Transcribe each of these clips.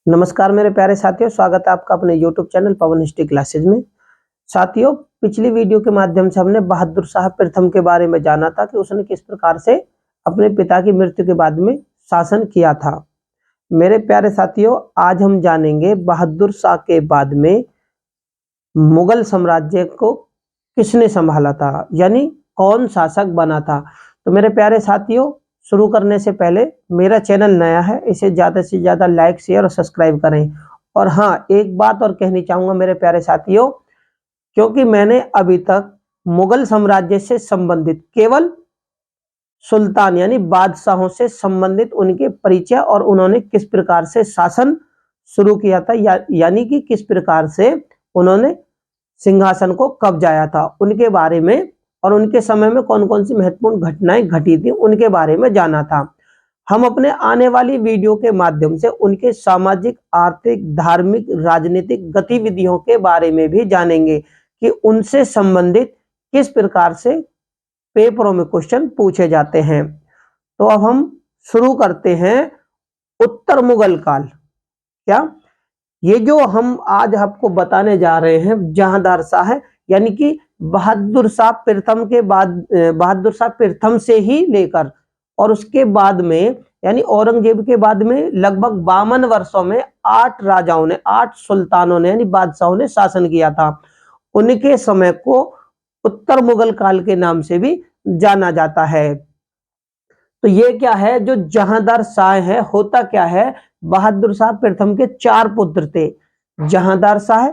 नमस्कार मेरे प्यारे साथियों, स्वागत है आपका अपने YouTube चैनल पवन हिस्ट्री क्लासेज में। साथियों, पिछली वीडियो के माध्यम से हमने बहादुर शाह प्रथम के बारे में जाना था कि उसने किस प्रकार से अपने पिता की मृत्यु के बाद में शासन किया था। मेरे प्यारे साथियों, आज हम जानेंगे बहादुर शाह के बाद में मुगल साम्राज्य को किसने संभाला था, यानी कौन शासक बना था। तो मेरे प्यारे साथियों, शुरू करने से पहले मेरा चैनल नया है, इसे ज़्यादा से ज़्यादा लाइक शेयर और सब्सक्राइब करें। और हाँ, एक बात और कहनी चाहूँगा मेरे प्यारे साथियों, क्योंकि मैंने अभी तक मुगल साम्राज्य से संबंधित केवल सुल्तान यानी बादशाहों से संबंधित उनके परिचय और उन्होंने किस प्रकार से शासन शुरू किया था, यानी कि किस प्रकार से उन्होंने सिंहासन को कब्जाया था, उनके बारे में और उनके समय में कौन कौन सी महत्वपूर्ण घटनाएं घटी थी उनके बारे में जाना था। हम अपने आने वाली वीडियो के माध्यम से उनके सामाजिक, आर्थिक, धार्मिक, राजनीतिक गतिविधियों के बारे में भी जानेंगे कि उनसे संबंधित किस प्रकार से पेपरों में क्वेश्चन पूछे जाते हैं। तो अब हम शुरू करते हैं उत्तर मुगल काल। क्या ये जो हम आज आपको बताने जा रहे हैं जहांदार शाह है, यानी कि बहादुर शाह प्रथम के बाद बहादुर शाह प्रथम से ही लेकर और उसके बाद में यानी औरंगजेब के बाद में लगभग 52 वर्षों में 8 राजाओं ने, 8 सुल्तानों ने यानी बादशाहों ने शासन किया था। उनके समय को उत्तर मुगल काल के नाम से भी जाना जाता है। तो ये क्या है, जो जहांदार शाह है, होता क्या है, बहादुर शाह प्रथम के 4 पुत्र थे, जहांदार शाह,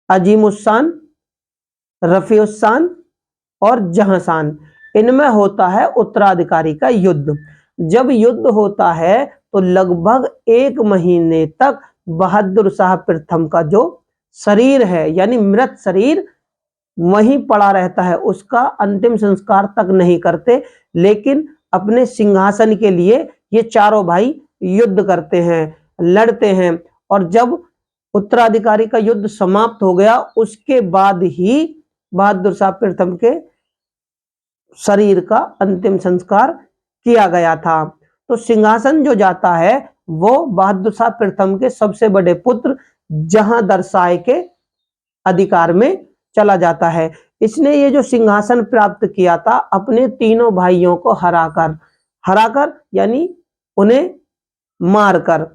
अजीमुस्सान, रफीउस्सान और जहांशान। इनमें होता है उत्तराधिकारी का युद्ध। जब युद्ध होता है तो लगभग 1 महीने तक बहादुर शाह प्रथम का जो शरीर है यानी मृत शरीर वहीं पड़ा रहता है, उसका अंतिम संस्कार तक नहीं करते, लेकिन अपने सिंहासन के लिए ये चारों भाई युद्ध करते हैं, लड़ते हैं। और जब उत्तराधिकारी का युद्ध समाप्त हो गया उसके बाद ही बहादुर शाह प्रथम के शरीर का अंतिम संस्कार किया गया था। तो सिंहासन जो जाता है वो बहादुर शाह प्रथम के सबसे बड़े पुत्र जहांदार शाह के अधिकार में चला जाता है। इसने ये जो सिंहासन प्राप्त किया था अपने तीनों भाइयों को हराकर यानी उन्हें मारकर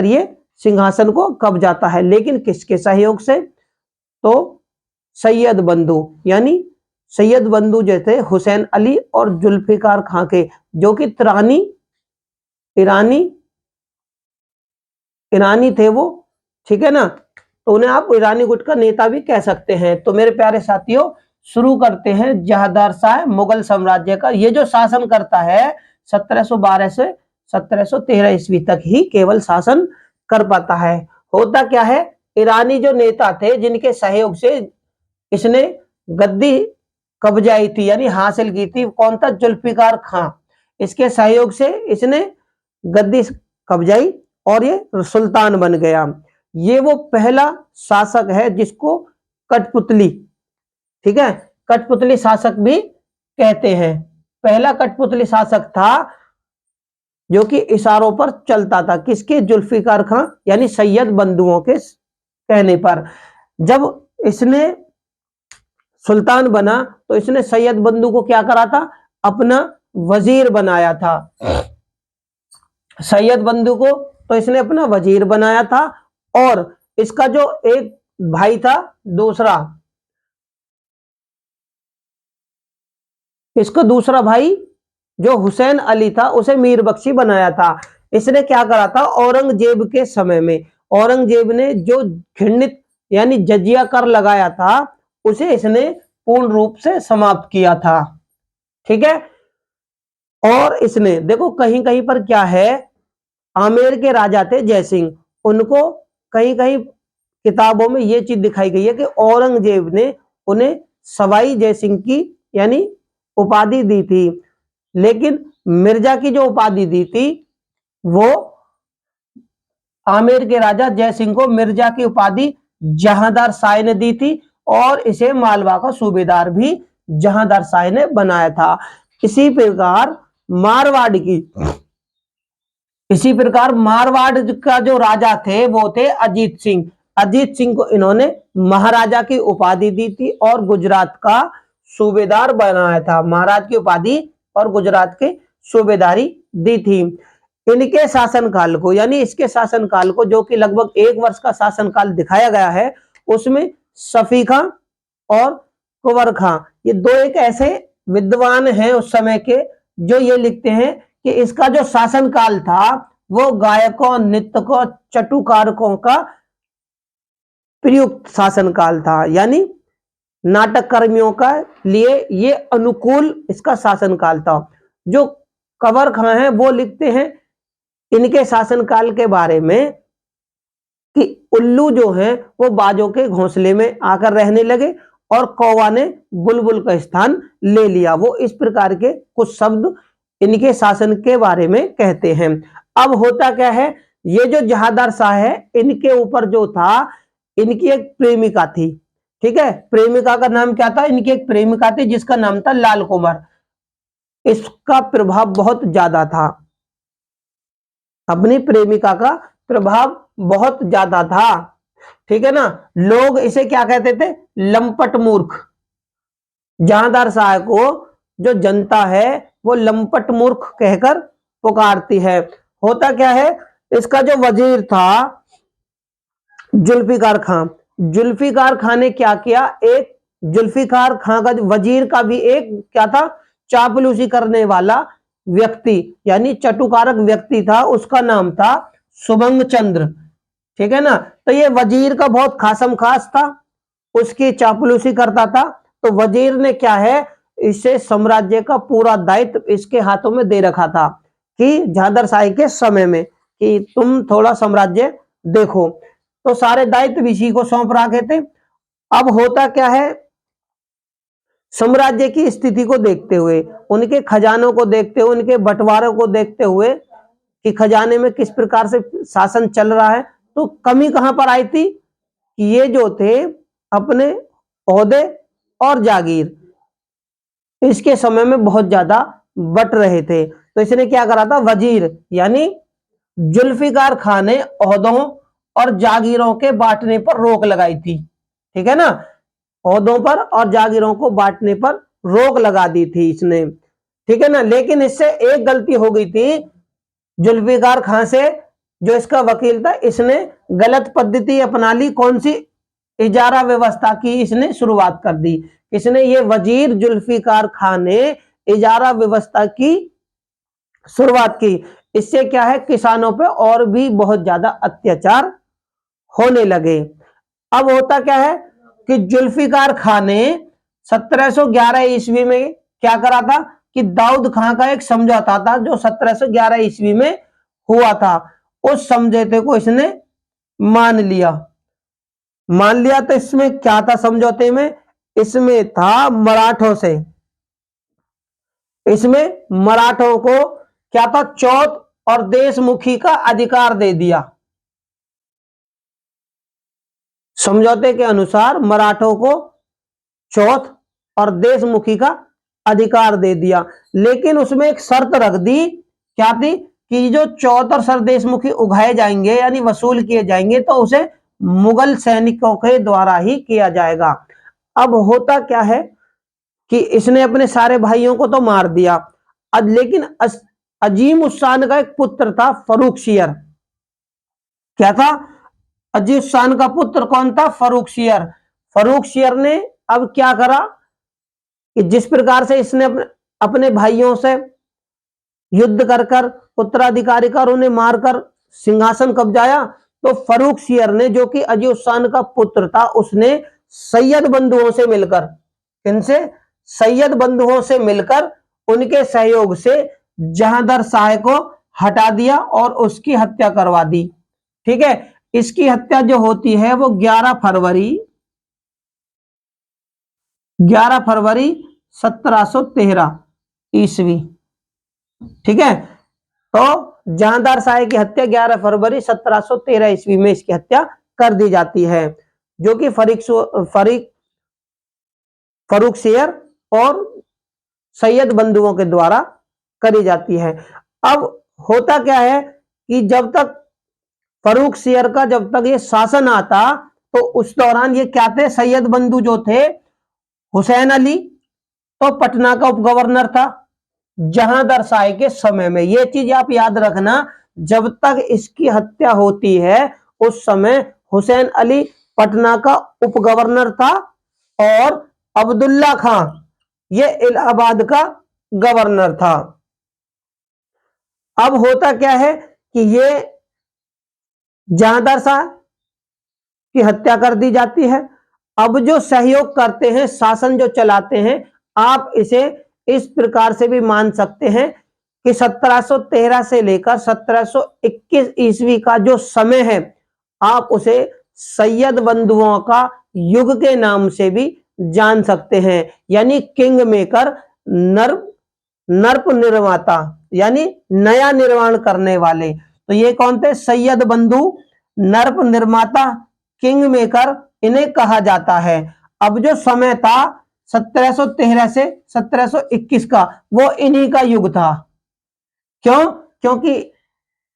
ये सिंहासन को कब्जाता है, लेकिन किसके सहयोग से, तो सैयद बंधु यानी सैयद बंधु जैसे हुसैन अली और जुल्फिकार खां के, जो कि ईरानी थे वो, ठीक है ना, तो उन्हें आप ईरानी गुट का नेता भी कह सकते हैं। तो मेरे प्यारे साथियों, शुरू करते हैं जहांदार शाह मुगल साम्राज्य का। ये जो शासन करता है 1712 से 1713 ईस्वी तक ही केवल शासन कर पाता है। होता क्या है, ईरानी जो नेता थे जिनके सहयोग से इसने गद्दी कब्जाई थी यानी हासिल की थी, कौन था, जुल्फिकार खां, इसके सहयोग से इसने गद्दी कब्जाई और ये सुल्तान बन गया। ये वो पहला शासक है जिसको कठपुतली, ठीक है, कठपुतली शासक भी कहते हैं। पहला कठपुतली शासक था जो कि इशारों पर चलता था, किसके, जुल्फिकार खां यानी सैयद बंधुओं के कहने पर। जब इसने सुल्तान बना तो इसने सैयद बंधु को क्या करा था, अपना वजीर बनाया था। सैयद बंधु को तो इसने अपना वजीर बनाया था और इसका जो एक भाई था दूसरा भाई जो हुसैन अली था उसे मीर बख्शी बनाया था। इसने क्या करा था, औरंगजेब के समय में औरंगजेब ने जो घृणित यानी जजिया कर लगाया था उसे इसने पूर्ण रूप से समाप्त किया था, ठीक है। और इसने देखो कहीं कहीं पर क्या है, आमेर के राजा थे जयसिंह, उनको कहीं कहीं किताबों में यह चीज दिखाई गई है कि औरंगजेब ने उन्हें सवाई जयसिंह की यानी उपाधि दी थी, लेकिन मिर्जा की जो उपाधि दी थी वो आमेर के राजा जयसिंह को मिर्जा की उपाधि जहांदार शाह ने दी थी और इसे मालवा का सूबेदार भी जहांदार शाह ने बनाया था। इसी प्रकार मारवाड़ की इसी प्रकार मारवाड़ का जो राजा थे वो थे अजीत सिंह। अजीत सिंह को इन्होंने महाराजा की उपाधि दी थी और गुजरात का सूबेदार बनाया था। महाराज की उपाधि और गुजरात के सूबेदारी दी थी। इनके शासनकाल को, यानी इसके शासनकाल को, जो कि लगभग 1 वर्ष का शासनकाल दिखाया गया है, उसमें सफी खां और कुंवर खां, ये दो एक ऐसे विद्वान हैं उस समय के, जो ये लिखते हैं कि इसका जो शासनकाल था वो गायकों, नृत्यकों, चटुकारकों का प्रयुक्त शासनकाल था, यानी नाटक कर्मियों का लिए ये अनुकूल इसका शासनकाल था। जो कंवर खां हैं वो लिखते हैं इनके शासनकाल के बारे में कि उल्लू जो हैं वो बाजों के घोंसले में आकर रहने लगे और कौवा ने बुलबुल का स्थान ले लिया। वो इस प्रकार के कुछ शब्द इनके शासन के बारे में कहते हैं। अब होता क्या है, ये जो जहांदार शाह है इनके ऊपर जो था, इनकी एक प्रेमिका थी। ठीक है, प्रेमिका का नाम क्या था? इनकी एक प्रेमिका थी जिसका नाम था लाल कुमार। इसका प्रभाव बहुत ज्यादा था, अपनी प्रेमिका का प्रभाव बहुत ज्यादा था। ठीक है ना, लोग इसे क्या कहते थे? लंपट मूर्ख। जहांदार शाह को जो जनता है वो लंपट मूर्ख कहकर पुकारती है। होता क्या है, इसका जो वजीर था जुल्फिकार खां, जुल्फिकार खां ने क्या किया, एक जुल्फिकार खां का वजीर का भी एक क्या था, चापलूसी करने वाला व्यक्ति, यानी चटुकारक व्यक्ति था, उसका नाम था सुबंग चंद्र। ठीक है ना, तो ये वजीर का बहुत खासम खास था, उसकी चापलूसी करता था। तो वजीर ने क्या है, इसे साम्राज्य का पूरा दायित्व इसके हाथों में दे रखा था कि जहांदार शाही के समय में, कि तुम थोड़ा साम्राज्य देखो, तो सारे दायित्व इसी को सौंप रखे थे। अब होता क्या है, साम्राज्य की स्थिति को देखते हुए, उनके खजानों को देखते हुए, उनके बंटवारों को देखते हुए कि खजाने में किस प्रकार से शासन चल रहा है, तो कमी कहां पर आई थी कि ये जो थे अपने ओहदे और जागीर इसके समय में बहुत ज्यादा बट रहे थे। तो इसने क्या करा था, वजीर यानी जुल्फिकार खान ने ओहदों और जागीरों के बांटने पर रोक लगाई थी। ठीक है ना, ओहदों पर और जागीरों को बांटने पर रोक लगा दी थी इसने। ठीक है ना, लेकिन इससे एक गलती हो गई थी जुल्फिकार खान से, जो इसका वकील था, इसने गलत पद्धति अपना ली। कौन सी? इजारा व्यवस्था की इसने शुरुआत कर दी। इसने, ये वजीर जुल्फिकार खान ने इजारा व्यवस्था की शुरुआत की। इससे क्या है, किसानों पे और भी बहुत ज्यादा अत्याचार होने लगे। अब होता क्या है कि जुल्फिकार खान ने 1711 ईस्वी में क्या करा था कि दाऊद खां का एक समझौता था जो 1711 ईस्वी में हुआ था, उस समझौते को इसने मान लिया। तो इसमें क्या था समझौते में? इसमें था मराठों से, इसमें मराठों को क्या था, चौथ और देशमुखी का अधिकार दे दिया। समझौते के अनुसार मराठों को चौथ और देशमुखी का अधिकार दे दिया, लेकिन उसमें एक शर्त रख दी। क्या थी कि जो चौथ और सरदेशमुखी उगाए जाएंगे यानी वसूल किए जाएंगे तो उसे मुगल सैनिकों के द्वारा ही किया जाएगा। अब होता क्या है कि इसने अपने सारे भाइयों को तो मार दिया, लेकिन अजीम उस्सान का एक पुत्र था फर्रुख सियर। क्या था? अजीम उस्सान का पुत्र कौन था? फर्रुख सियर। फर्रुख सियर ने अब क्या करा कि जिस प्रकार से इसने अपने भाइयों से युद्ध कर कर उत्तराधिकारी कर उन्हें मारकर सिंहासन कब्जाया, तो फर्रुख सियर ने, जो कि अजीम उस्सान का पुत्र था, उसने सैयद बंधुओं से मिलकर, किनसे? सैयद बंधुओं से मिलकर उनके सहयोग से जहांदार शाह को हटा दिया और उसकी हत्या करवा दी। ठीक है, इसकी हत्या जो होती है वो 11 फरवरी 1713 ईस्वी। ठीक है, तो जहांदार शाह की हत्या 11 फरवरी 1713 ईस्वी में इसकी हत्या कर दी जाती है, जो कि फर्रुख सियर और सैयद बंधुओं के द्वारा करी जाती है। अब होता क्या है कि जब तक फर्रुख सियर का जब तक ये शासन आता तो उस दौरान ये क्या थे, सैयद बंधु जो थे हुसैन अली तो पटना का उप गवर्नर था जहांदार शाह के समय में। ये चीज आप याद रखना, जब तक इसकी हत्या होती है उस समय हुसैन अली पटना का उप गवर्नर था और अब्दुल्ला खां ये इलाहाबाद का गवर्नर था। अब होता क्या है कि ये जहांदार शाह की हत्या कर दी जाती है। अब जो सहयोग करते हैं, शासन जो चलाते हैं, आप इसे इस प्रकार से भी मान सकते हैं कि 1713 से लेकर 1721 ईस्वी का जो समय है आप उसे सैयद बंधुओं का युग के नाम से भी जान सकते हैं, यानी किंग मेकर, नर्प निर्माता, यानी नया निर्माण करने वाले। तो ये कौन थे, सैयद बंधु, नर्प निर्माता, किंग मेकर इन्हें कहा जाता है। अब जो समय था 1713 से 1721 का वो इन्हीं का युग था। क्यों? क्योंकि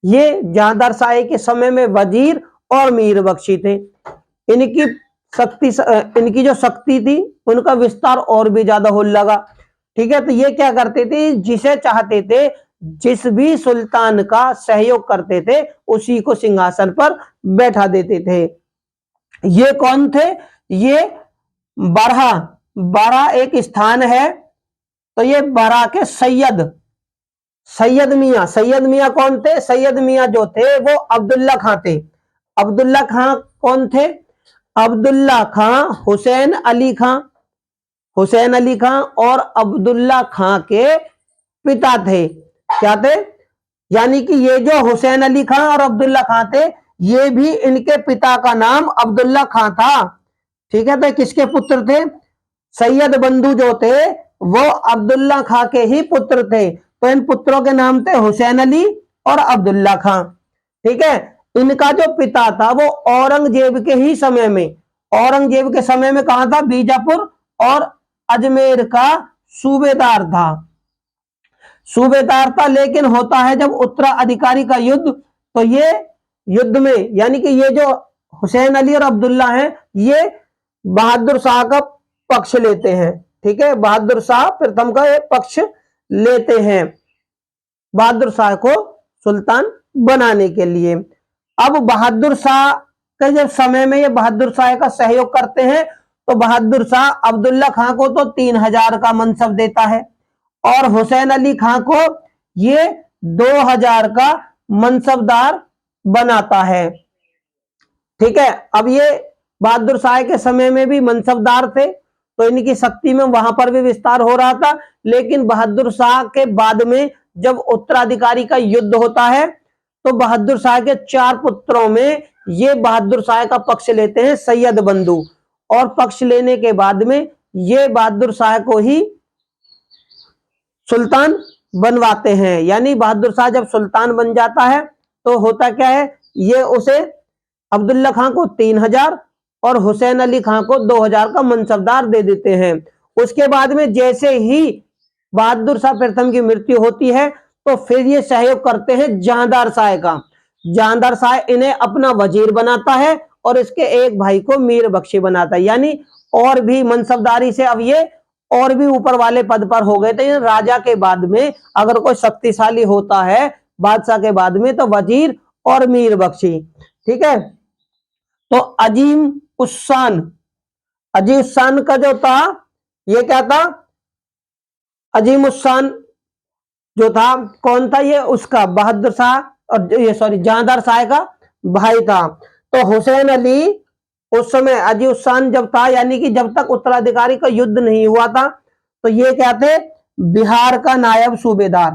ये जहांदार शाह के समय में वजीर और मीर बख्शी थे। इनकी जो शक्ति थी उनका विस्तार और भी ज्यादा होने लगा। ठीक है, तो ये क्या करते थे, जिसे चाहते थे, जिस भी सुल्तान का सहयोग करते थे उसी को सिंहासन पर बैठा देते थे। ये कौन थे, ये बारह एक स्थान है, तो ये बारह के सैयद मियां कौन थे, सैयद मियां जो थे वो अब्दुल्ला खां थे। अब्दुल्ला खां कौन थे, अब्दुल्ला खां हुसैन अली खां और अब्दुल्ला खां के पिता थे। क्या थे, यानी कि ये जो हुसैन अली खां और अब्दुल्ला खां थे ये भी इनके पिता का नाम अब्दुल्ला खां था। ठीक है, तो किसके पुत्र थे, सैयद बंधु जो थे वो अब्दुल्ला खां के ही पुत्र थे। तो इन पुत्रों के नाम थे हुसैन अली और अब्दुल्ला खां। ठीक है, इनका जो पिता था वो औरंगजेब के ही समय में, औरंगजेब के समय में कहां था, बीजापुर और अजमेर का सूबेदार था। लेकिन होता है जब उत्तराधिकारी का युद्ध, तो ये युद्ध में यानी कि ये जो हुसैन अली और अब्दुल्ला हैं ये बहादुर शाह का पक्ष लेते हैं। ठीक है, बहादुर शाह प्रथम का ये पक्ष लेते हैं बहादुर शाह को सुल्तान बनाने के लिए। अब बहादुर शाह के जब समय में ये बहादुर शाह का सहयोग करते हैं तो बहादुर शाह अब्दुल्ला खां को तो 3000 का मनसब देता है और हुसैन अली खां को ये 2000 का मनसबदार बनाता है। ठीक है, अब ये बहादुर शाह के समय में भी मनसबदार थे तो इनकी शक्ति में वहां पर भी विस्तार हो रहा था। लेकिन बहादुर शाह के बाद में जब उत्तराधिकारी का युद्ध होता है तो बहादुर शाह के 4 पुत्रों में ये बहादुर शाह का पक्ष लेते हैं सैयद बंधु, और पक्ष लेने के बाद में ये बहादुर शाह को ही सुल्तान बनवाते हैं। यानी बहादुर शाह जब सुल्तान बन जाता है तो होता क्या है, ये उसे अब्दुल्ला खां को 3000 और हुसैन अली खां को 2000 का मनसबदार दे देते हैं। उसके बाद में जैसे ही बहादुर शाह प्रथम की मृत्यु होती है तो फिर ये सहयोग करते हैं जहांदार शाह का। जहांदार शाह इन्हें अपना वजीर बनाता है और इसके एक भाई को मीर बख्शी बनाता है। यानी और भी मनसबदारी से अब ये और भी ऊपर वाले पद पर हो गए थे। राजा के बाद में अगर कोई शक्तिशाली होता है बादशाह के बाद में तो वजीर और मीर बख्शी। ठीक है, तो अजीम उस्सान का जो था ये क्या था, अजीम उस्सान जो था कौन था, ये उसका बहादुर शाह और ये जहांदार शाह का भाई था। तो हुसैन अली उस समय अजीम उस्सान जब था, यानी कि जब तक उत्तराधिकारी का युद्ध नहीं हुआ था, तो ये क्या थे, बिहार का नायब सूबेदार।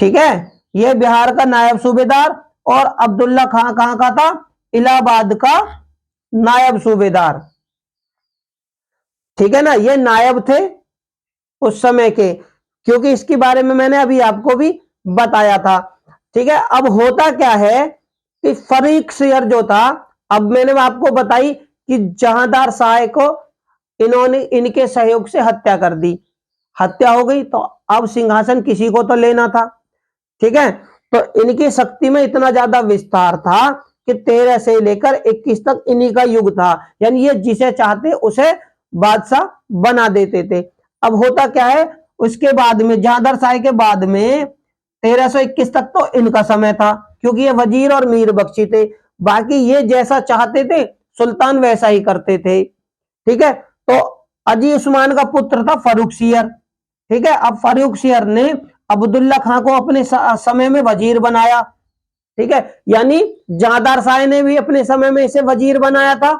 ठीक है, ये बिहार का नायब सूबेदार और अब्दुल्ला खां कहां का था, इलाहाबाद का नायब सूबेदार। ठीक है ना, ये नायब थे उस समय के, क्योंकि इसके बारे में मैंने अभी आपको भी बताया था। ठीक है, अब होता क्या है कि फर्रुख सियर जो था, अब मैंने आपको बताई कि जहांदार शाह को इन्होंने इनके सहयोग से हत्या कर दी, हत्या हो गई, तो अब सिंहासन किसी को तो लेना था। ठीक है, तो इनकी शक्ति में इतना ज्यादा विस्तार था कि 13 से लेकर 21 तक इन्हीं का युग था। यानी ये जिसे चाहते उसे बादशाह बना देते थे। अब होता क्या है, उसके बाद में जहांगीर के बाद में 1321 तक तो इनका समय था, क्योंकि ये वजीर और मीर बख्शी थे। बाकी ये जैसा चाहते थे सुल्तान वैसा ही करते थे। ठीक है, तो अजी उस्मान का पुत्र था फर्रुखसियर। ठीक है, अब फर्रुखसियर ने अब्दुल्ला खां को अपने समय में वजीर बनाया। ठीक है, यानी जहांदार शाह ने भी अपने समय में इसे वजीर बनाया था।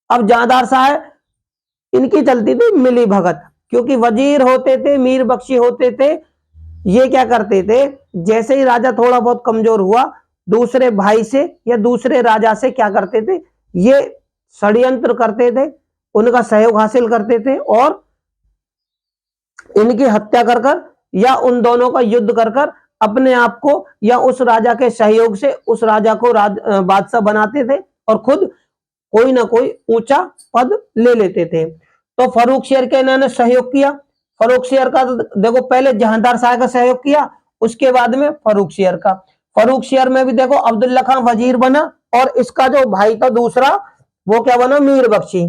अब जहांदार शाह इनकी चलती थी मिली भगत, क्योंकि वजीर होते थे, मीर बख्शी होते थे, ये क्या करते थे, जैसे ही राजा थोड़ा बहुत कमजोर हुआ दूसरे भाई से या दूसरे राजा से क्या करते थे, ये षड्यंत्र करते थे, उनका सहयोग हासिल करते थे और इनकी हत्या कर कर या उन दोनों का युद्ध कर कर अपने आप को या उस राजा के सहयोग से उस राजा को बादशाह बनाते थे और खुद कोई ना कोई ऊंचा पद ले लेते थे। तो फर्रुखसियर के इन्होंने सहयोग किया। फर्रुखसियर का देखो पहले जहांदार शाह का सहयोग किया, उसके बाद में फर्रुखसियर का। फर्रुखसियर में भी देखो अब्दुल्ला खां वजीर बना और इसका जो भाई था दूसरा वो क्या बना, मीर बख्शी।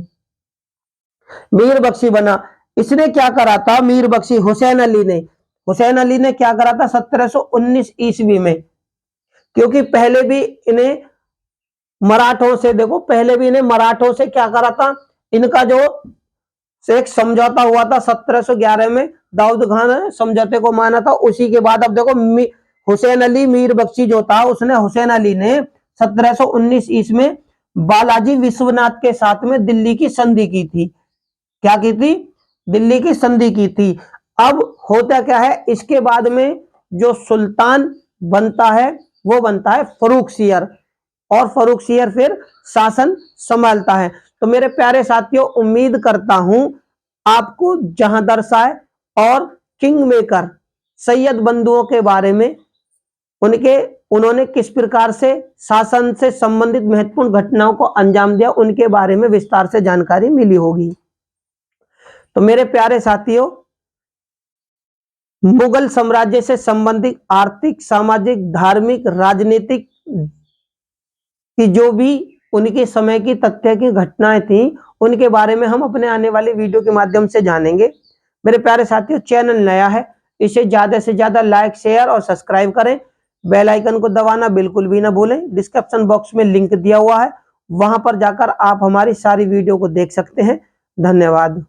मीर बख्शी बना। इसने क्या करा था, मीर बख्शी हुसैन अली ने क्या करा था 1719 ईस्वी में, क्योंकि पहले भी इन्हें मराठों से देखो पहले भी इन्हें मराठों से क्या करा था, इनका जो एक समझौता हुआ था 1711 में, दाऊद खान ने समझौते को माना था। उसी के बाद अब देखो हुसैन अली मीर बख्शी जो था उसने हुसैन अली ने 1719 ईस्वी में बालाजी विश्वनाथ के साथ में दिल्ली की संधि की थी। क्या की थी, दिल्ली की संधि की थी। अब होता क्या है, इसके बाद में जो सुल्तान बनता है वो बनता है फर्रुखसियर और फर्रुखसियर फिर शासन संभालता है। तो मेरे प्यारे साथियों, उम्मीद करता हूं आपको जहांदार शाह और किंग मेकर सैयद बंधुओं के बारे में उन्होंने किस प्रकार से शासन से संबंधित महत्वपूर्ण घटनाओं को अंजाम दिया उनके बारे में विस्तार से जानकारी मिली होगी। तो मेरे प्यारे साथियों, मुगल साम्राज्य से संबंधित आर्थिक, सामाजिक, धार्मिक, राजनीतिक कि जो भी उनके समय की तथ्य की घटनाएं थी उनके बारे में हम अपने आने वाली वीडियो के माध्यम से जानेंगे। मेरे प्यारे साथियों, चैनल नया है, इसे ज्यादा से ज्यादा लाइक, शेयर और सब्सक्राइब करें। बेल आइकन को दबाना बिल्कुल भी ना भूलें। डिस्क्रिप्शन बॉक्स में लिंक दिया हुआ है, वहां पर जाकर आप हमारी सारी वीडियो को देख सकते हैं। धन्यवाद।